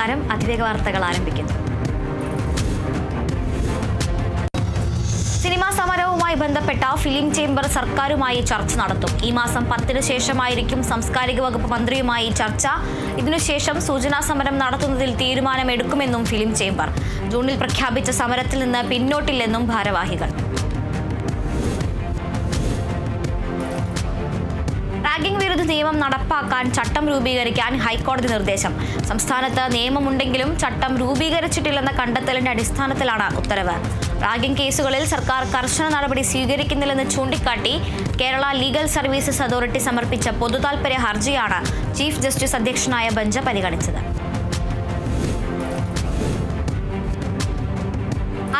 നമസ്കാരം. അതിവേഗ വാർത്തകൾ ആരംഭിക്കുന്നു. സിനിമാ സമരവുമായി ബന്ധപ്പെട്ട ഫിലിം ചേംബർ സർക്കാരുമായി ചർച്ച നടത്തും. ഈ മാസം 10-ന് ശേഷമായിരിക്കും സാംസ്കാരിക വകുപ്പ് മന്ത്രിയുമായി ചർച്ച. ഇതിനുശേഷം സൂചനാ സമരം നടത്തുന്നതിൽ തീരുമാനമെടുക്കുമെന്നും ഫിലിം ചേംബർ. ജൂണിൽ പ്രഖ്യാപിച്ച സമരത്തിൽ നിന്ന് പിന്നോട്ടില്ലെന്നും ഭാരവാഹികൾ. റാഗിംഗ് വിരുദ്ധ നിയമം നടപ്പാക്കാൻ ചട്ടം രൂപീകരിക്കാൻ ഹൈക്കോടതി നിർദ്ദേശം. സംസ്ഥാനത്ത് നിയമമുണ്ടെങ്കിലും ചട്ടം രൂപീകരിച്ചിട്ടില്ലെന്ന കണ്ടെത്തലിന്റെ അടിസ്ഥാനത്തിലാണ് ഉത്തരവ്. റാഗിംഗ് കേസുകളിൽ സർക്കാർ കർശന നടപടി സ്വീകരിക്കുന്നില്ലെന്ന് ചൂണ്ടിക്കാട്ടി കേരള ലീഗൽ സർവീസസ് അതോറിറ്റി സമർപ്പിച്ച പൊതുതാൽപര്യ ഹർജിയാണ് ചീഫ് ജസ്റ്റിസ് അധ്യക്ഷനായ ബെഞ്ച് പരിഗണിച്ചത്.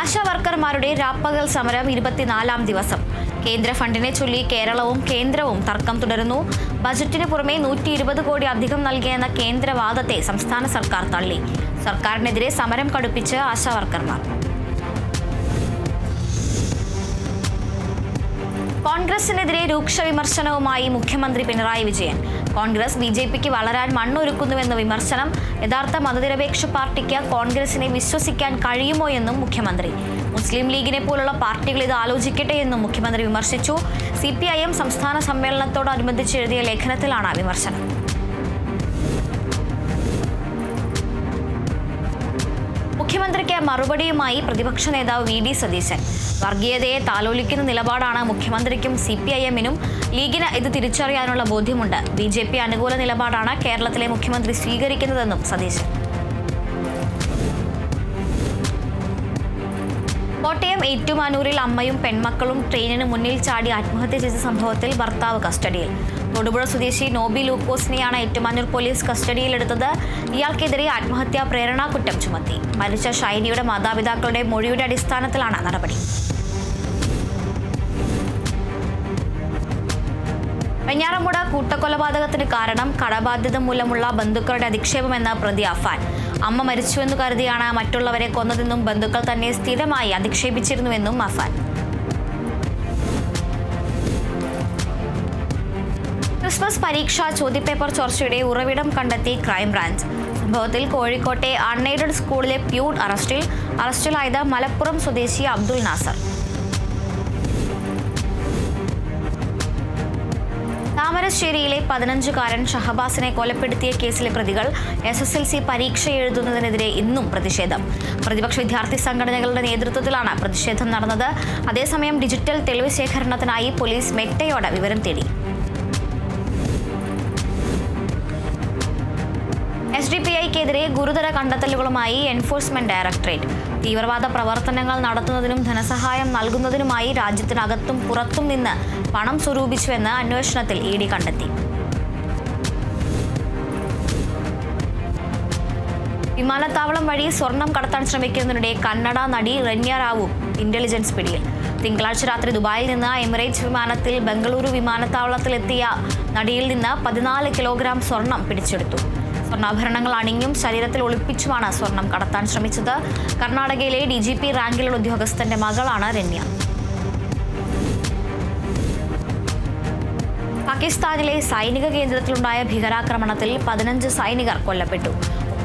ആശാ വർക്കർമാരുടെ രാപ്പകൽ സമരം 24-ാം ദിവസം. കേന്ദ്ര ഫണ്ടിനെ ചൊല്ലി കേരളവും കേന്ദ്രവും തർക്കം തുടരുന്നു. ബജറ്റിന് പുറമെ 120 കോടി അധികം നൽകിയെന്ന കേന്ദ്രവാദത്തെ സംസ്ഥാന സർക്കാർ തള്ളി. സർക്കാരിനെതിരെ സമരം കടുപ്പിച്ച് ആശാ വർക്കർമാർ. കോൺഗ്രസിനെതിരെ രൂക്ഷ വിമർശനവുമായി മുഖ്യമന്ത്രി പിണറായി വിജയൻ. കോൺഗ്രസ് ബിജെപിക്ക് വളരാൻ മണ്ണൊരുക്കുന്നുവെന്ന വിമർശനം. യഥാർത്ഥ മതനിരപേക്ഷ പാർട്ടിക്ക് കോൺഗ്രസിനെ വിശ്വസിക്കാൻ കഴിയുമോ എന്നും മുഖ്യമന്ത്രി. മുസ്ലിം ലീഗിനെ പോലുള്ള പാർട്ടികൾ ഇത് ആലോചിക്കട്ടെ എന്നും മുഖ്യമന്ത്രി വിമർശിച്ചു. CPIM സംസ്ഥാന സമ്മേളനത്തോടനുബന്ധിച്ച് എഴുതിയ ലേഖനത്തിലാണ് വിമർശനം. മുഖ്യമന്ത്രിക്ക് മറുപടിയുമായി പ്രതിപക്ഷ നേതാവ് VD സതീശൻ. വർഗീയതയെ താലോലിക്കുന്ന നിലപാടാണ് മുഖ്യമന്ത്രിക്കും CPIM-നും. ലീഗിന് ഇത് തിരിച്ചറിയാനുള്ള ബോധ്യമുണ്ട്. BJP അനുകൂല നിലപാടാണ് കേരളത്തിലെ മുഖ്യമന്ത്രി സ്വീകരിക്കുന്നതെന്നും സതീശൻ. കോട്ടയം ഏറ്റുമാനൂരിൽ അമ്മയും പെൺമക്കളും ട്രെയിനിന് മുന്നിൽ ചാടി ആത്മഹത്യ ചെയ്ത സംഭവത്തിൽ ഭർത്താവ് കസ്റ്റഡിയിൽ. തൊടുപുഴ സ്വദേശി നോബി ലൂക്കോസിനെയാണ് ഏറ്റുമാനൂർ പോലീസ് കസ്റ്റഡിയിലെടുത്തത്. ഇയാൾക്കെതിരെ ആത്മഹത്യാ പ്രേരണാ കുറ്റം ചുമത്തി. മരിച്ച ഷൈനിയുടെ മാതാപിതാക്കളുടെ മൊഴിയുടെ അടിസ്ഥാനത്തിലാണ് നടപടി. വെഞ്ഞാറമൂട് കൂട്ടക്കൊലപാതകത്തിന് കാരണം കടബാധ്യത മൂലമുള്ള ബന്ധുക്കളുടെ അധിക്ഷേപമെന്ന് പ്രതി അഫാൻ. അമ്മ മരിച്ചുവെന്ന് കരുതിയാണ് മറ്റുള്ളവരെ കൊന്നതെന്നും ബന്ധുക്കൾ തന്നെ സ്ഥിരമായി അധിക്ഷേപിച്ചിരുന്നുവെന്നും അഫാൻ. ക്രിസ്മസ് പരീക്ഷാ ചോദ്യപേപ്പർ ചോർച്ചയുടെ ഉറവിടം കണ്ടെത്തി ക്രൈംബ്രാഞ്ച്. സംഭവത്തിൽ കോഴിക്കോട്ടെ അൺഎയ്ഡഡ് സ്കൂളിലെ പ്യൂൺ അറസ്റ്റിലായത് മലപ്പുറം സ്വദേശി അബ്ദുൽ നാസർ. താമരശ്ശേരിയിലെ 15-കാരൻ ഷഹബാസിനെ കൊലപ്പെടുത്തിയ കേസിലെ പ്രതികൾ SSLC പരീക്ഷ എഴുതുന്നതിനെതിരെ ഇന്നും പ്രതിഷേധം. പ്രതിപക്ഷ വിദ്യാർത്ഥി സംഘടനകളുടെ നേതൃത്വത്തിലാണ് പ്രതിഷേധം നടന്നത്. അതേസമയം ഡിജിറ്റൽ തെളിവ് ശേഖരണത്തിനായി പോലീസ് മെറ്റയോട് വിവരം തേടി. SDPIക്കെതിരെ ഗുരുതര കണ്ടെത്തലുകളുമായി എൻഫോഴ്സ്മെന്റ് ഡയറക്ടറേറ്റ്. തീവ്രവാദ പ്രവർത്തനങ്ങൾ നടത്തുന്നതിനും ധനസഹായം നൽകുന്നതിനുമായി രാജ്യത്തിനകത്തും പുറത്തും നിന്ന് പണം സ്വരൂപിച്ചുവെന്ന് അന്വേഷണത്തിൽ ED കണ്ടെത്തി. വിമാനത്താവളം വഴി സ്വർണം കടത്താൻ ശ്രമിക്കുന്നതിനിടെ കന്നഡ നടി റന്യ റാവു ഇന്റലിജൻസ് പിടിയിൽ. തിങ്കളാഴ്ച രാത്രി ദുബായിൽ നിന്ന് എമിറേറ്റ്സ് വിമാനത്തിൽ ബംഗളൂരു വിമാനത്താവളത്തിലെത്തിയ നടിയിൽ നിന്ന് 14 കിലോഗ്രാം സ്വർണം പിടിച്ചെടുത്തു. സ്വർണ്ണാഭരണങ്ങൾ അണിഞ്ഞും ശരീരത്തിൽ ഒളിപ്പിച്ചുമാണ് സ്വർണം കടത്താൻ ശ്രമിച്ചത്. കർണാടകയിലെ DGP റാങ്കിലുള്ള ഉദ്യോഗസ്ഥന്റെ മകളാണ് രന്യ. പാകിസ്ഥാനിലെ സൈനിക കേന്ദ്രത്തിലുണ്ടായ ഭീകരാക്രമണത്തിൽ 15 സൈനികർ കൊല്ലപ്പെട്ടു.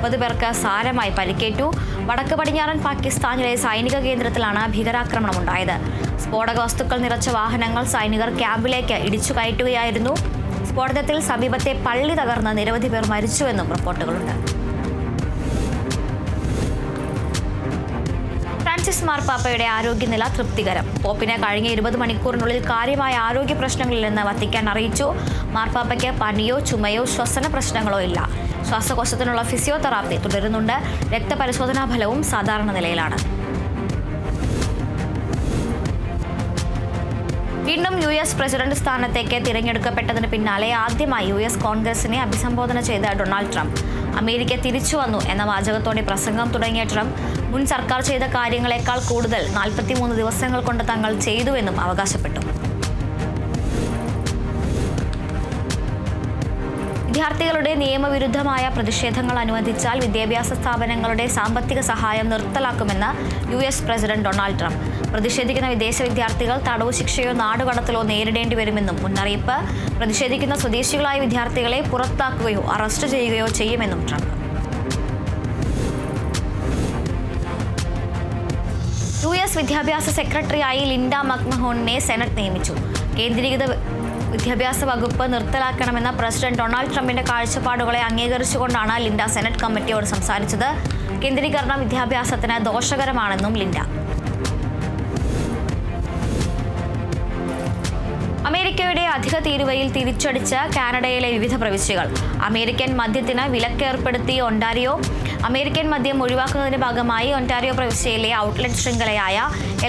30 പേർക്ക് സാരമായി പരിക്കേറ്റു. വടക്ക് പടിഞ്ഞാറൻ പാകിസ്ഥാനിലെ സൈനിക കേന്ദ്രത്തിലാണ് ഭീകരാക്രമണമുണ്ടായത്. സ്ഫോടക വസ്തുക്കൾ നിറച്ച വാഹനങ്ങൾ സൈനികർ ക്യാമ്പിലേക്ക് ഇടിച്ചു കയറ്റുകയായിരുന്നു. സ്ഫോടനത്തിൽ സമീപത്തെ പള്ളി തകർന്ന് നിരവധി പേർ മരിച്ചുവെന്നും റിപ്പോർട്ടുകളുണ്ട്. ഫ്രാൻസിസ് മാർപ്പാപ്പയുടെ ആരോഗ്യനില തൃപ്തികരം. പോപ്പിന് കഴിഞ്ഞ 20 മണിക്കൂറിനുള്ളിൽ കാര്യമായ ആരോഗ്യ പ്രശ്നങ്ങളില്ലെന്ന് വത്തിക്കാൻ അറിയിച്ചു. മാർപ്പാപ്പയ്ക്ക് പനിയോ ചുമയോ ശ്വസന പ്രശ്നങ്ങളോ ഇല്ല. ശ്വാസകോശത്തിനുള്ള ഫിസിയോതെറാപ്പി തുടരുന്നുണ്ട്. രക്തപരിശോധനാ ഫലവും സാധാരണ നിലയിലാണ്. വീണ്ടും US പ്രസിഡന്റ് സ്ഥാനത്തേക്ക് തിരഞ്ഞെടുക്കപ്പെട്ടതിന് പിന്നാലെ ആദ്യമായി US കോൺഗ്രസിനെ അഭിസംബോധന ചെയ്ത ഡൊണാൾഡ് ട്രംപ്. അമേരിക്ക തിരിച്ചു വന്നു എന്ന വാചകത്തോടെ പ്രസംഗം തുടങ്ങിയ ട്രംപ് മുൻ സർക്കാർ ചെയ്ത കാര്യങ്ങളെക്കാൾ കൂടുതൽ 43 ദിവസങ്ങൾ കൊണ്ട് തങ്ങൾ ചെയ്തുവെന്നും അവകാശപ്പെട്ടു. വിദ്യാർത്ഥികളുടെ നിയമവിരുദ്ധമായ പ്രതിഷേധങ്ങൾ അനുവദിച്ചാൽ വിദ്യാഭ്യാസ സ്ഥാപനങ്ങളുടെ സാമ്പത്തിക സഹായം നിർത്തലാക്കുമെന്ന് US പ്രസിഡന്റ് ഡൊണാൾഡ് ട്രംപ്. പ്രതിഷേധിക്കുന്ന വിദേശ വിദ്യാർത്ഥികൾ തടവ് ശിക്ഷയോ നാടുകടത്തലോ നേരിടേണ്ടി വരുമെന്നും മുന്നറിയിപ്പ്. പ്രതിഷേധിക്കുന്ന സ്വദേശികളായ വിദ്യാർത്ഥികളെ പുറത്താക്കുകയോ അറസ്റ്റ് ചെയ്യുകയോ ചെയ്യുമെന്നും ട്രംപ്. US വിദ്യാഭ്യാസ സെക്രട്ടറിയായി ലിൻഡ മക്മഹോണിനെ സെനറ്റ് നിയമിച്ചു. കേന്ദ്രീകൃത വിദ്യാഭ്യാസ വകുപ്പ് നിർത്തലാക്കണമെന്ന പ്രസിഡന്റ് ഡൊണാൾഡ് ട്രംപിന്റെ കാഴ്ചപ്പാടുകളെ അംഗീകരിച്ചുകൊണ്ടാണ് ലിൻഡ സെനറ്റ് കമ്മിറ്റിയോട് സംസാരിച്ചത്. കേന്ദ്രീകരണം വിദ്യാഭ്യാസത്തിന് ദോഷകരമാണെന്നും ലിൻഡ. അമേരിക്കയുടെ അധിക തീരുവയിൽ തിരിച്ചടിച്ച കാനഡയിലെ വിവിധ പ്രവിശ്യകൾ. അമേരിക്കൻ മദ്യത്തിന് വിലക്കേർപ്പെടുത്തി ഒണ്ടാരിയോ. അമേരിക്കൻ മദ്യം ഒഴിവാക്കുന്നതിന്റെ ഭാഗമായി ഒണ്ടാരിയോ പ്രവിശ്യയിലെ ഔട്ട്ലെറ്റ് ശൃംഖലയായ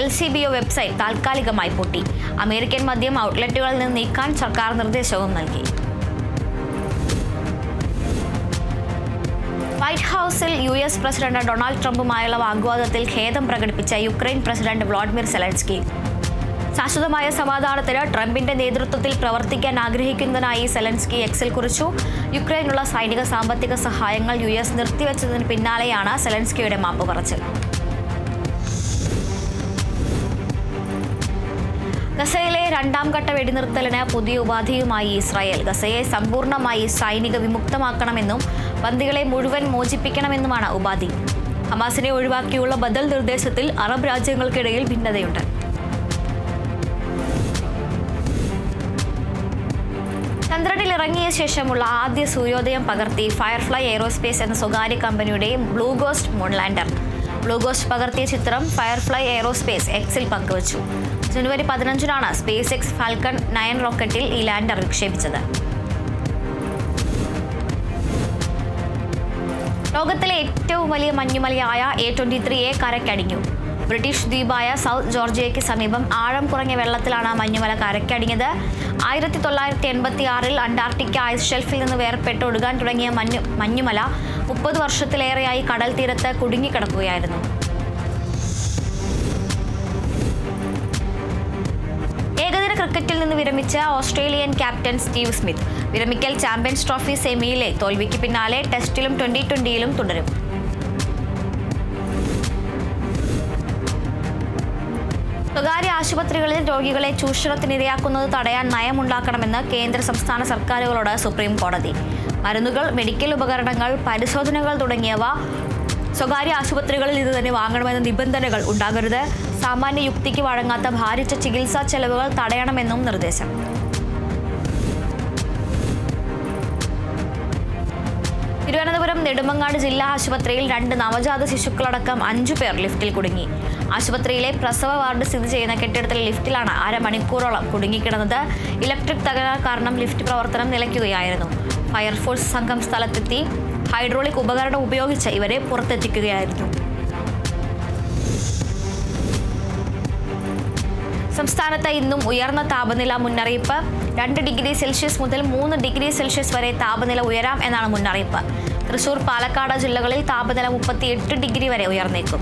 LCBO വെബ്സൈറ്റ് താൽക്കാലികമായി പൂട്ടി. അമേരിക്കൻ മദ്യം ഔട്ട്ലെറ്റുകളിൽ നിന്ന് നീക്കാൻ സർക്കാർ നിർദ്ദേശവും നൽകി. വൈറ്റ് ഹൌസിൽ US പ്രസിഡന്റ് ഡൊണാൾഡ് ട്രംപുമായുള്ള വാഗ്വാദത്തിൽ ഖേദം പ്രകടിപ്പിച്ച യുക്രൈൻ പ്രസിഡന്റ് വ്ളാഡിമിർ സെലൻസ്കി. ശാശ്വതമായ സമാധാനത്തിന് ട്രംപിന്റെ നേതൃത്വത്തിൽ പ്രവർത്തിക്കാൻ ആഗ്രഹിക്കുന്നതിനായി സെലൻസ്കി എക്സിൽ കുറിച്ചു. യുക്രൈനുള്ള സൈനിക സാമ്പത്തിക സഹായങ്ങൾ US നിർത്തിവെച്ചതിന് പിന്നാലെയാണ് സെലൻസ്കിയുടെ മാപ്പ് പറച്ചിൽ. ഗസയിലെ രണ്ടാം ഘട്ട വെടിനിർത്തലിന് പുതിയ ഉപാധിയുമായി ഇസ്രായേൽ. ഗസയെ സമ്പൂർണ്ണമായി സൈനിക വിമുക്തമാക്കണമെന്നും ബന്ദികളെ മുഴുവൻ മോചിപ്പിക്കണമെന്നുമാണ് ഉപാധി. ഹമാസിനെ ഒഴിവാക്കിയുള്ള ബദൽ നിർദ്ദേശത്തിൽ അറബ് രാജ്യങ്ങൾക്കിടയിൽ ഭിന്നതയുണ്ട്. ചന്ദ്രനിൽ ഇറങ്ങിയ ശേഷമുള്ള ആദ്യ സൂര്യോദയം പകർത്തി ഫയർഫ്ലൈ എയ്റോസ്പേസ് എന്ന സ്വകാര്യ കമ്പനിയുടെ ബ്ലൂ ഗോസ്റ്റ് മൂൺലാൻഡർ. ബ്ലൂ ഗോസ്റ്റ് പകർത്തിയ ചിത്രം ഫയർഫ്ലൈ എയ്റോസ്പേസ് എക്സിൽ പങ്കുവച്ചു. ജനുവരി 15-നാണ് SpaceX ഫാൽക്കൺ 9 റോക്കറ്റിൽ ഈ ലാൻഡർ വിക്ഷേപിച്ചത്. ലോകത്തിലെ ഏറ്റവും വലിയ മഞ്ഞുമലയായ A23A കരയ്ക്കടിഞ്ഞു. ബ്രിട്ടീഷ് ദ്വീപായ സൗത്ത് ജോർജിയയ്ക്ക് സമീപം ആഴം കുറഞ്ഞ വെള്ളത്തിലാണ് മഞ്ഞുമല കരയ്ക്കടിഞ്ഞത്. 1986-ൽ അന്റാർട്ടിക്ക ഐസ് ഷെൽഫിൽ നിന്ന് വേർപെട്ട് ഒഴുകാൻ തുടങ്ങിയ മഞ്ഞുമല 30 വർഷത്തിലേറെയായി കടൽ തീരത്ത് കുടുങ്ങിക്കിടക്കുകയായിരുന്നു. ഏകദിന ക്രിക്കറ്റിൽ നിന്ന് വിരമിച്ച ഓസ്ട്രേലിയൻ ക്യാപ്റ്റൻ സ്റ്റീവ് സ്മിത്ത് വിരമിക്കൽ ചാമ്പ്യൻസ് ട്രോഫി സെമിയിലെ തോൽവിക്ക് പിന്നാലെ ടെസ്റ്റിലും 2020-ലും തുടരും. സ്വകാര്യ ആശുപത്രികളിൽ രോഗികളെ ചൂഷണത്തിനിരയാക്കുന്നത് തടയാൻ നയമുണ്ടാക്കണമെന്ന് കേന്ദ്ര സംസ്ഥാന സർക്കാരുകളോട് സുപ്രീം കോടതി. മരുന്നുകൾ, മെഡിക്കൽ ഉപകരണങ്ങൾ, പരിശോധനകൾ തുടങ്ങിയവ സ്വകാര്യ ആശുപത്രികളിൽ ഇത് തന്നെ വാങ്ങണമെന്ന നിബന്ധനകൾ ഉണ്ടാകരുത്. സാമാന്യ യുക്തിക്ക് വഴങ്ങാത്ത ഭാരിച്ച ചികിത്സാ ചെലവുകൾ തടയണമെന്നും നിർദ്ദേശം. തിരുവനന്തപുരം നെടുമങ്ങാട് ജില്ലാ ആശുപത്രിയിൽ 2 നവജാത ശിശുക്കളടക്കം 5 പേർ ലിഫ്റ്റിൽ കുടുങ്ങി. ആശുപത്രിയിലെ പ്രസവ വാർഡ് സ്ഥിതി ചെയ്യുന്ന കെട്ടിടത്തിലെ ലിഫ്റ്റിലാണ് അരമണിക്കൂറോളം കുടുങ്ങിക്കിടന്നത്. ഇലക്ട്രിക് തകരാർ കാരണം ലിഫ്റ്റ് പ്രവർത്തനം നിലയ്ക്കുകയായിരുന്നു. ഫയർഫോഴ്സ് സംഘം സ്ഥലത്തെത്തി ഹൈഡ്രോളിക് ഉപകരണം ഉപയോഗിച്ച് ഇവരെ പുറത്തെത്തിക്കുകയായിരുന്നു. സംസ്ഥാനത്ത് ഇന്നും ഉയർന്ന താപനില മുന്നറിയിപ്പ്. 2 ഡിഗ്രി സെൽഷ്യസ് മുതൽ 3 ഡിഗ്രി സെൽഷ്യസ് വരെ താപനില ഉയരാം എന്നാണ് മുന്നറിയിപ്പ്. തൃശൂർ, പാലക്കാട് ജില്ലകളിൽ താപനില 38 ഡിഗ്രി വരെ ഉയർന്നേക്കും.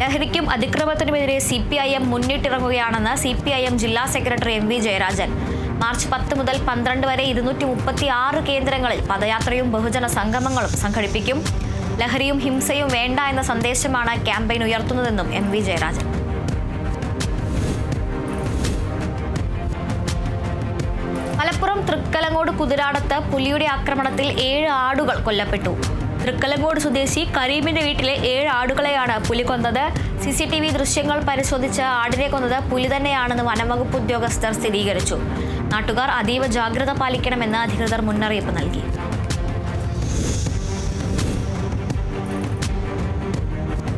ലഹരിക്കും അതിക്രമത്തിനുമെതിരെ CPIM മുന്നിട്ടിറങ്ങുകയാണെന്ന് CPIM ജില്ലാ സെക്രട്ടറി MV ജയരാജൻ. മാർച്ച് 10 മുതൽ 12 വരെ 236 കേന്ദ്രങ്ങളിൽ പദയാത്രയും ബഹുജന സംഗമങ്ങളും സംഘടിപ്പിക്കും. ലഹരിയും ഹിംസയും വേണ്ട എന്ന സന്ദേശമാണ് ക്യാമ്പയിൻ ഉയർത്തുന്നതെന്നും MV ജയരാജൻ. മലപ്പുറം തൃക്കലങ്ങോട് കുതിരാടത്ത് പുലിയുടെ ആക്രമണത്തിൽ 7 ആടുകൾ കൊല്ലപ്പെട്ടു. തൃക്കലങ്ങോട് സ്വദേശി കരീമിന്റെ വീട്ടിലെ 7 ആടുകളെയാണ് പുലി കൊന്നത്. CCTV ദൃശ്യങ്ങൾ പരിശോധിച്ച് ആടിനെ കൊന്നത് പുലി തന്നെയാണെന്ന് വനംവകുപ്പ് ഉദ്യോഗസ്ഥർ സ്ഥിരീകരിച്ചു. നാട്ടുകാർ അതീവ ജാഗ്രത പാലിക്കണമെന്ന് അധികൃതർ മുന്നറിയിപ്പ് നൽകി.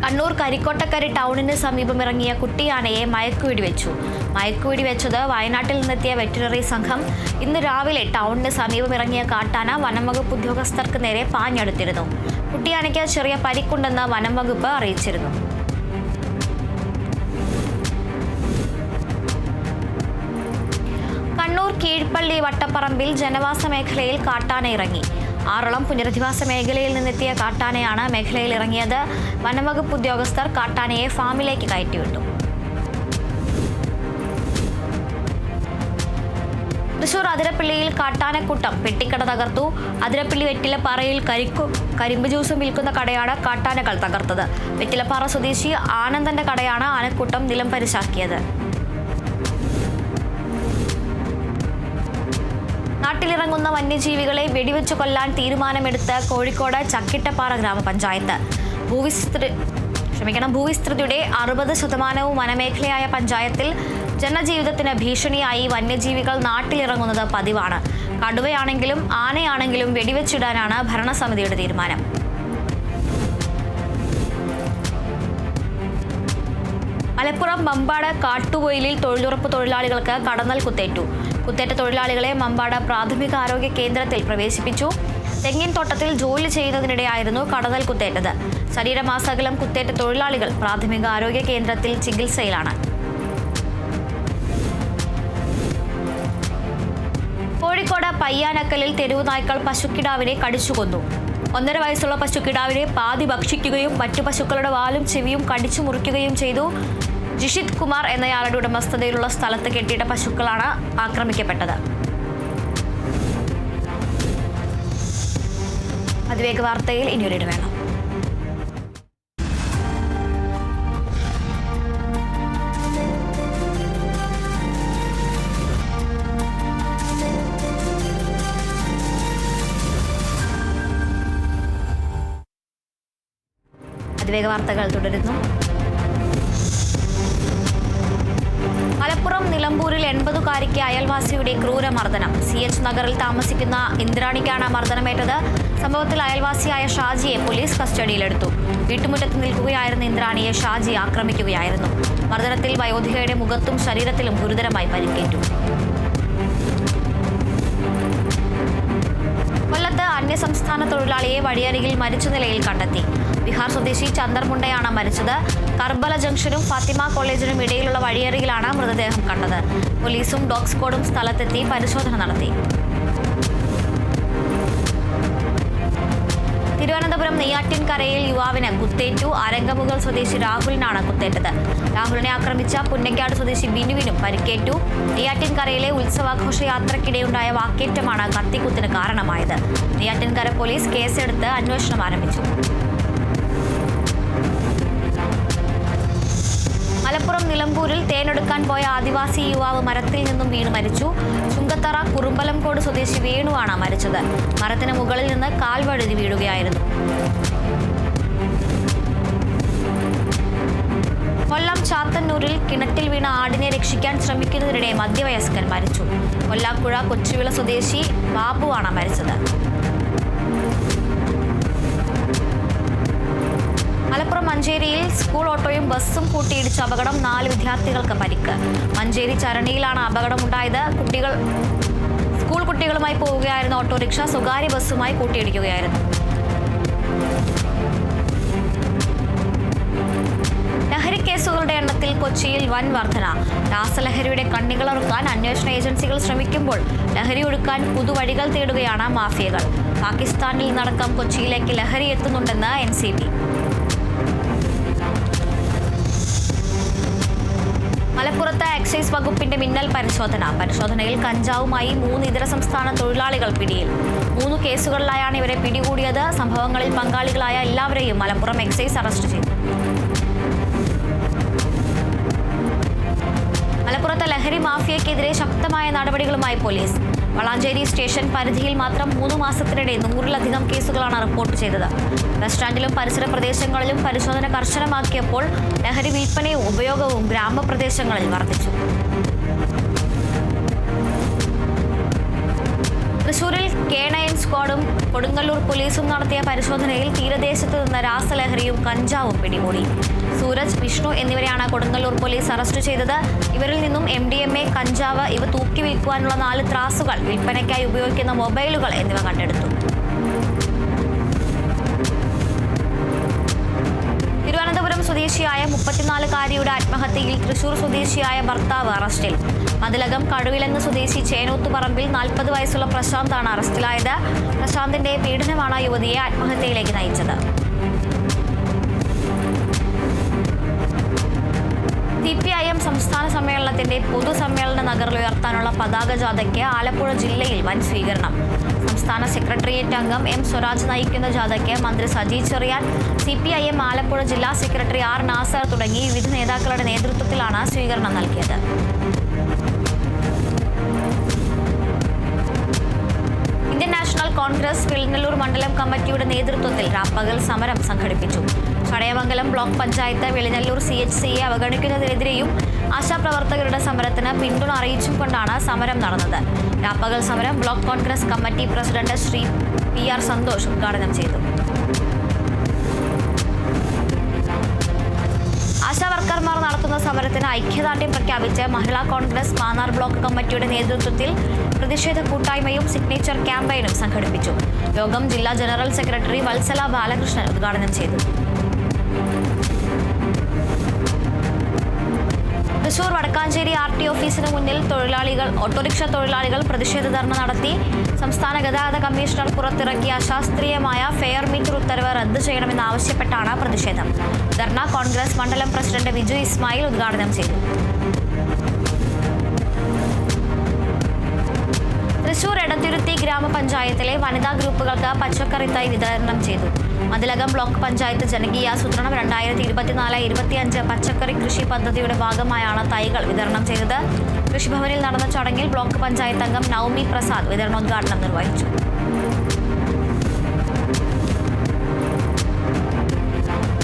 കണ്ണൂർ കരിക്കോട്ടക്കരി ടൗണിന് സമീപം ഇറങ്ങിയ കുട്ടിയാനയെ മയക്കുവെടി വെച്ചു. മയക്കുവെടി വെച്ചത് വയനാട്ടിൽ നിന്നെത്തിയ വെറ്റിനറി സംഘം. ഇന്ന് രാവിലെ ടൗണിന് സമീപം ഇറങ്ങിയ കാട്ടാന വനംവകുപ്പ് ഉദ്യോഗസ്ഥർക്ക് നേരെ പാഞ്ഞെടുത്തിരുന്നു. കുട്ടിയാനയ്ക്ക് ചെറിയ പരിക്കുണ്ടെന്ന് വനംവകുപ്പ് അറിയിച്ചിരുന്നു. കണ്ണൂർ കീഴ്പള്ളി വട്ടപ്പറമ്പിൽ ജനവാസ മേഖലയിൽ കാട്ടാന ഇറങ്ങി. ആറളം പുനരധിവാസ മേഖലയിൽ നിന്നെത്തിയ കാട്ടാനയാണ് മേഖലയിൽ ഇറങ്ങിയത്. വനംവകുപ്പ് ഉദ്യോഗസ്ഥർ കാട്ടാനയെ ഫാമിലേക്ക് കയറ്റിവിട്ടു. തൃശൂർ അതിരപ്പള്ളിയിൽ കാട്ടാനക്കൂട്ടം പെട്ടിക്കട തകർത്തു. അതിരപ്പള്ളി വെറ്റിലപ്പാറയിൽ കരിമ്പ് ജ്യൂസും വിൽക്കുന്ന കടയാണ് കാട്ടാനകൾ തകർത്തത്. വെറ്റിലപ്പാറ സ്വദേശി ആനന്ദന്റെ കടയാണ് ആനക്കൂട്ടം നിലം പരിശാക്കിയത്. നാട്ടിലിറങ്ങുന്ന വന്യജീവികളെ വെടിവെച്ചു കൊല്ലാൻ തീരുമാനമെടുത്ത് കോഴിക്കോട് ചക്കിട്ടപ്പാറ ഗ്രാമപഞ്ചായത്ത്. ഭൂവിസ്തൃതിയുടെ 60% വനമേഖലയായ പഞ്ചായത്തിൽ ജനജീവിതത്തിന് ഭീഷണിയായി വന്യജീവികൾ നാട്ടിലിറങ്ങുന്നത് പതിവാണ്. കടുവയാണെങ്കിലും ആനയാണെങ്കിലും വെടിവെച്ചിടാനാണ് ഭരണസമിതിയുടെ തീരുമാനം. മലപ്പുറം മമ്പാട് കാട്ടുപൊയിലിൽ തൊഴിലുറപ്പ് തൊഴിലാളികൾക്ക് കടന്നൽ കുത്തേറ്റു. കുത്തേറ്റ തൊഴിലാളികളെ മമ്പാട് പ്രാഥമിക ആരോഗ്യ കേന്ദ്രത്തിൽ പ്രവേശിപ്പിച്ചു. തെങ്ങിൻ തോട്ടത്തിൽ ജോലി ചെയ്യുന്നതിനിടെയായിരുന്നു കടന്നൽ കുത്തേറ്റത്. ശരീരമാസകലം കുത്തേറ്റ തൊഴിലാളികൾ പ്രാഥമിക ആരോഗ്യ കേന്ദ്രത്തിൽ ചികിത്സയിലാണ്. കോഴിക്കോട് പയ്യാനക്കലിൽ തെരുവു നായ്ക്കൾ പശുക്കിടാവിനെ കടിച്ചുകൊന്നു. 1.5 വയസ്സുള്ള പശുക്കിടാവിനെ പാതി ഭക്ഷിക്കുകയും മറ്റു പശുക്കളുടെ വാലും ചെവിയും കടിച്ചു മുറിക്കുകയും ചെയ്തു. ജിഷിത് കുമാർ എന്നയാളുടെ ഉടമസ്ഥതയിലുള്ള സ്ഥലത്ത് കെട്ടിയിട്ട പശുക്കളാണ് ആക്രമിക്കപ്പെട്ടത്. അതിവേഗ വാർത്തയിൽ ഇനിയൊരു ഇടവേള. അതിവേഗ വാർത്തകൾ തുടരുന്നു. മലപ്പുറം നിലമ്പൂരിൽ 80-കാരിക്ക് അയൽവാസിയുടെ ക്രൂരമർദ്ദനം. CH നഗറിൽ താമസിക്കുന്ന ഇന്ദ്രാണിക്കാണ് മർദ്ദനമേറ്റത്. സംഭവത്തിൽ അയൽവാസിയായ ഷാജിയെ പോലീസ് കസ്റ്റഡിയിലെടുത്തു. വീട്ടുമുറ്റത്ത് നിൽക്കുകയായിരുന്ന ഇന്ദ്രാണിയെ ഷാജി ആക്രമിക്കുകയായിരുന്നു. മർദ്ദനത്തിൽ വയോധികയുടെ മുഖത്തും ശരീരത്തിലും ഗുരുതരമായി പരിക്കേറ്റു. കൊല്ലത്ത് അന്യസംസ്ഥാന തൊഴിലാളിയെ വഴിയരികിൽ മരിച്ച നിലയിൽ കണ്ടെത്തി. ബീഹാർ സ്വദേശി ചന്ദർ മുണ്ടയാണ് മരിച്ചത്. കർബല ജംഗ്ഷനും ഫാത്തിമ കോളേജിനും ഇടയിലുള്ള വഴിയരികിലാണ് മൃതദേഹം കണ്ടത്. പോലീസും ഡോഗ് സ്ക്വാഡും സ്ഥലത്തെത്തി പരിശോധന നടത്തി. തിരുവനന്തപുരം നെയ്യാറ്റിൻകരയിൽ യുവാവിന് കുത്തേറ്റു. ആരംഗമുകൾ സ്വദേശി രാഹുലിനാണ് കുത്തേറ്റത്. രാഹുലിനെ ആക്രമിച്ച പുന്നക്കാട് സ്വദേശി ബിനുവിനും പരിക്കേറ്റു. നെയ്യാറ്റിൻകരയിലെ ഉത്സവാഘോഷ യാത്രക്കിടെയുണ്ടായ വാക്കേറ്റമാണ് കത്തിക്കുത്തിന് കാരണമായത്. നെയ്യാറ്റിൻകര പോലീസ് കേസെടുത്ത് അന്വേഷണം ആരംഭിച്ചു. മലപ്പുറം നിലമ്പൂരിൽ തേനെടുക്കാൻ പോയ ആദിവാസി യുവാവ് മരത്തിൽ നിന്നും വീണ് മരിച്ചു. ചുങ്കത്തറ കുറുമ്പലംകോട് സ്വദേശി വേണുവാണ് മരിച്ചത്. മരത്തിന് മുകളിൽ നിന്ന് കാൽ വഴുതി വീഴുകയായിരുന്നു. കൊല്ലം ചാത്തന്നൂരിൽ കിണറ്റിൽ വീണ ആടിനെ രക്ഷിക്കാൻ ശ്രമിക്കുന്നതിനിടെ മധ്യവയസ്കൻ മരിച്ചു. കൊല്ലാക്കുഴ കൊച്ചുവിള സ്വദേശി ബാബുവാണ് മരിച്ചത്. മലപ്പുറം മഞ്ചേരിയിൽ സ്കൂൾ ഓട്ടോയും ബസ്സും കൂട്ടിയിടിച്ച അപകടം. 4 വിദ്യാർത്ഥികൾക്ക് പരിക്ക്. മഞ്ചേരി ചരണിയിലാണ് അപകടമുണ്ടായത്. സ്കൂൾ കുട്ടികളുമായി പോവുകയായിരുന്ന ഓട്ടോറിക്ഷ സ്വകാര്യ ബസ്സുമായി കൂട്ടിയിടിക്കുകയായിരുന്നു. ലഹരി കേസുകളുടെ എണ്ണത്തിൽ കൊച്ചിയിൽ വൻ വർധന. രാസലഹരിയുടെ കണ്ണികളറുക്കാൻ അന്വേഷണ ഏജൻസികൾ ശ്രമിക്കുമ്പോൾ ലഹരി ഒഴുക്കാൻ പുതുവഴികൾ തേടുകയാണ് മാഫിയകൾ. പാകിസ്ഥാനിൽ നിന്നടക്കം കൊച്ചിയിലേക്ക് ലഹരി എത്തുന്നുണ്ടെന്ന് NCB. മലപ്പുറത്ത് എക്സൈസ് വകുപ്പിന്റെ മിന്നൽ പരിശോധനയിൽ കഞ്ചാവുമായി 3 ഇതര സംസ്ഥാന തൊഴിലാളികൾ പിടിയിൽ. 3 കേസുകളിലായാണ് ഇവരെ പിടികൂടിയത്. സംഭവങ്ങളിൽ പങ്കാളികളായ എല്ലാവരെയും മലപ്പുറം എക്സൈസ് അറസ്റ്റ് ചെയ്തു. മലപ്പുറത്തെ ലഹരി മാഫിയക്കെതിരെ ശക്തമായ നടപടികളുമായി പോലീസ്. വളാഞ്ചേരി സ്റ്റേഷൻ പരിധിയിൽ മാത്രം 3 മാസത്തിനിടെ 100-ലധികം കേസുകളാണ് റിപ്പോർട്ട് ചെയ്തത്. ബസ് സ്റ്റാൻഡിലും പരിസര പ്രദേശങ്ങളിലും പരിശോധന കർശനമാക്കിയപ്പോൾ ലഹരി വിൽപ്പനയും ഉപയോഗവും ഗ്രാമപ്രദേശങ്ങളിൽ വർദ്ധിച്ചു. തൃശൂരിൽ K9 സ്ക്വാഡും കൊടുങ്ങല്ലൂർ പോലീസും നടത്തിയ പരിശോധനയിൽ തീരദേശത്ത് നിന്ന് രാസലഹരിയും കഞ്ചാവും പിടികൂടി. സൂരജ്, വിഷ്ണു എന്നിവരെയാണ് കൊടുങ്ങല്ലൂർ പോലീസ് അറസ്റ്റ് ചെയ്തത്. ഇവരിൽ നിന്നും MDMA, കഞ്ചാവ്, ഇവ തൂക്കി വിൽക്കുവാനുള്ള 4 ത്രാസുകൾ, വിൽപ്പനയ്ക്കായി ഉപയോഗിക്കുന്ന മൊബൈലുകൾ എന്നിവ കണ്ടെടുത്തു. തിരുവനന്തപുരം സ്വദേശിയായ 34-കാരിയുടെ ആത്മഹത്യയിൽ തൃശൂർ സ്വദേശിയായ ഭർത്താവ് അറസ്റ്റിൽ. മതിലകം കടുവിലങ്ങ് സ്വദേശി ചേനോത്തുപറമ്പിൽ 40 വയസ്സുള്ള പ്രശാന്താണ് അറസ്റ്റിലായത്. പ്രശാന്തിന്റെ പീഡനമാണ് യുവതിയെ ആത്മഹത്യയിലേക്ക് നയിച്ചത്. CPIM സംസ്ഥാന സമ്മേളനത്തിന്റെ പൊതുസമ്മേളന നഗറിൽ ഉയർത്താനുള്ള പതാക ജാഥയ്ക്ക് ആലപ്പുഴ ജില്ലയിൽ വൻ സ്വീകരണം. സംസ്ഥാന സെക്രട്ടേറിയറ്റ് അംഗം M സ്വരാജ് നയിക്കുന്ന ജാഥയ്ക്ക് മന്ത്രി സജി ചെറിയാൻ, CPIM ആലപ്പുഴ ജില്ലാ സെക്രട്ടറി R നാസർ തുടങ്ങി വിവിധ നേതാക്കളുടെ നേതൃത്വത്തിലാണ് സ്വീകരണം നൽകിയത്. കോൺഗ്രസ് കിളിനല്ലൂർ മണ്ഡലം കമ്മിറ്റിയുടെ നേതൃത്വത്തിൽ രാപ്പകൽ സമരം സംഘടിപ്പിച്ചു. ചടയമംഗലം ബ്ലോക്ക് പഞ്ചായത്ത് വെളിനല്ലൂർ CHCയെ അവഗണിക്കുന്നതിനെതിരെയും ആശാപ്രവർത്തകരുടെ സമരത്തിന് പിന്തുണ അറിയിച്ചും കൊണ്ടാണ് സമരം നടന്നത്. രാപ്പകൽ സമരം block Congress committee president Shri PR Santhosh ഉദ്ഘാടനം ചെയ്തു. ആശാവർക്കർമാർ നടത്തുന്ന സമരത്തിന് ഐക്യദാർഢ്യം പ്രഖ്യാപിച്ച് മഹിളാ കോൺഗ്രസ് മാന്നാർ ബ്ലോക്ക് കമ്മിറ്റിയുടെ നേതൃത്വത്തിൽ പ്രതിഷേധ കൂട്ടായ്മയും സിഗ്നേച്ചർ ക്യാമ്പയിനും സംഘടിപ്പിച്ചു. യോഗം ജില്ലാ ജനറൽ സെക്രട്ടറി വത്സല ബാലകൃഷ്ണൻ ഉദ്ഘാടനം ചെയ്തു. തൃശൂർ വടക്കാഞ്ചേരി RT ഓഫീസിന് മുന്നിൽ ഓട്ടോറിക്ഷ തൊഴിലാളികൾ പ്രതിഷേധ ധർണ നടത്തി. സംസ്ഥാന ഗതാഗത കമ്മീഷണർ പുറത്തിറക്കിയ അശാസ്ത്രീയമായ ഫെയർ മീറ്റർ ഉത്തരവ് റദ്ദു ചെയ്യണമെന്നാവശ്യപ്പെട്ടാണ് പ്രതിഷേധം. ധർണ കോൺഗ്രസ് മണ്ഡലം പ്രസിഡന്റ് വിജു ഇസ്മായിൽ ഉദ്ഘാടനം ചെയ്തു. തൃശൂർ എടത്തുരുത്തി ഗ്രാമപഞ്ചായത്തിലെ വനിതാ ഗ്രൂപ്പുകൾക്ക് പച്ചക്കറി തൈ വിതരണം ചെയ്തു. മതിലകം ബ്ലോക്ക് പഞ്ചായത്ത് ജനകീയാസൂത്രണം 2024-25 പച്ചക്കറി കൃഷി പദ്ധതിയുടെ ഭാഗമായാണ് തൈകൾ വിതരണം ചെയ്തത്. കൃഷിഭവനിൽ നടന്ന ചടങ്ങിൽ ബ്ലോക്ക് പഞ്ചായത്ത് അംഗം നവമി പ്രസാദ് വിതരണോദ്ഘാടനം നിർവഹിച്ചു.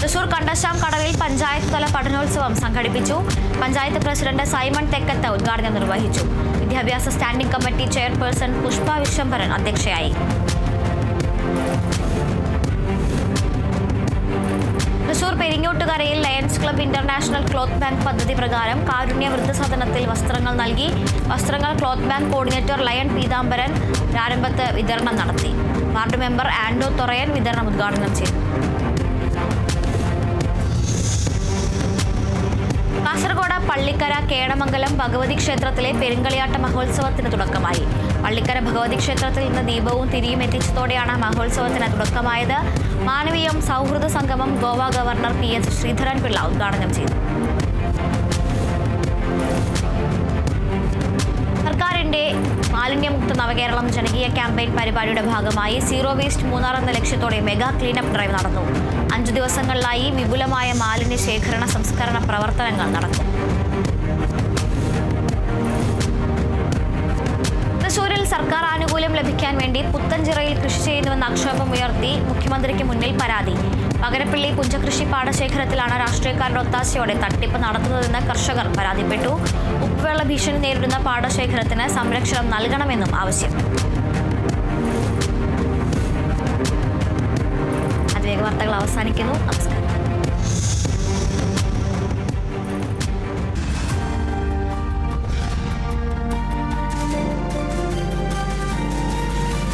തൃശൂർ കണ്ടശാം കടവിൽ പഞ്ചായത്ത് തല പഠനോത്സവം സംഘടിപ്പിച്ചു. പഞ്ചായത്ത് പ്രസിഡന്റ് സൈമൺ തെക്കത്ത് ഉദ്ഘാടനം നിർവഹിച്ചു. വിദ്യാഭ്യാസ standing committee chairperson Pushpa Viswambharan അധ്യക്ഷയായി. തൃശൂർ പെരിങ്ങോട്ടുകരയിൽ Lions Club International cloth bank പദ്ധതി പ്രകാരം കാരുണ്യ വൃദ്ധസദനത്തിൽ വസ്ത്രങ്ങൾ നൽകി. വസ്ത്രങ്ങൾ cloth bank coordinator Lion Peethambaran പ്രാരംഭത്ത് വിതരണം നടത്തി. വാർഡ് മെമ്പർ ആൻഡോ തൊറയൻ വിതരണം ഉദ്ഘാടനം ചെയ്തു. കാസർഗോഡ് പള്ളിക്കര കേടമംഗലം ഭഗവതി ക്ഷേത്രത്തിലെ പെരുങ്കളിയാട്ട മഹോത്സവത്തിന് തുടക്കമായി. പള്ളിക്കര ഭഗവതി ക്ഷേത്രത്തിൽ നിന്ന് ദീപവും തിരിയും എത്തിച്ചതോടെയാണ് മഹോത്സവത്തിന് തുടക്കമായത്. മാനവീയം സൗഹൃദ സംഗമം ഗോവ ഗവർണർ PS ശ്രീധരൻപിള്ള ഉദ്ഘാടനം ചെയ്തു. സർക്കാരിന്റെ മാലിന്യമുക്ത നവകേരളം ജനകീയ ക്യാമ്പയിൻ പരിപാടിയുടെ ഭാഗമായി സീറോ വേസ്റ്റ് മൂന്നാർ എന്ന ലക്ഷ്യത്തോടെ മെഗാ ക്ലീനപ്പ് ഡ്രൈവ് നടന്നു. 5 ദിവസങ്ങളിലായി വിപുലമായ മാലിന്യ ശേഖരണ സംസ്കരണ പ്രവർത്തനങ്ങൾ നടക്കും. തൃശൂരിൽ സർക്കാർ ആനുകൂല്യം ലഭിക്കാൻ വേണ്ടി പുത്തൻചിറയിൽ കൃഷി ചെയ്യുന്നുവെന്ന ആക്ഷേപമുയർത്തി മുഖ്യമന്ത്രിക്ക് മുന്നിൽ പരാതി. പകരപ്പള്ളി പുഞ്ചകൃഷി പാടശേഖരത്തിലാണ് രാഷ്ട്രീയക്കാരുടെ ഒത്താശയോടെ തട്ടിപ്പ് നടത്തുന്നതെന്ന് കർഷകർ പരാതിപ്പെട്ടു. ഉപ്പുവെള്ള ഭീഷണി നേരിടുന്ന പാടശേഖരത്തിന് സംരക്ഷണം നൽകണമെന്നും ആവശ്യം. അതിവേഗ വാർത്തകൾ അവസാനിക്കുന്നു. നമസ്കാരം.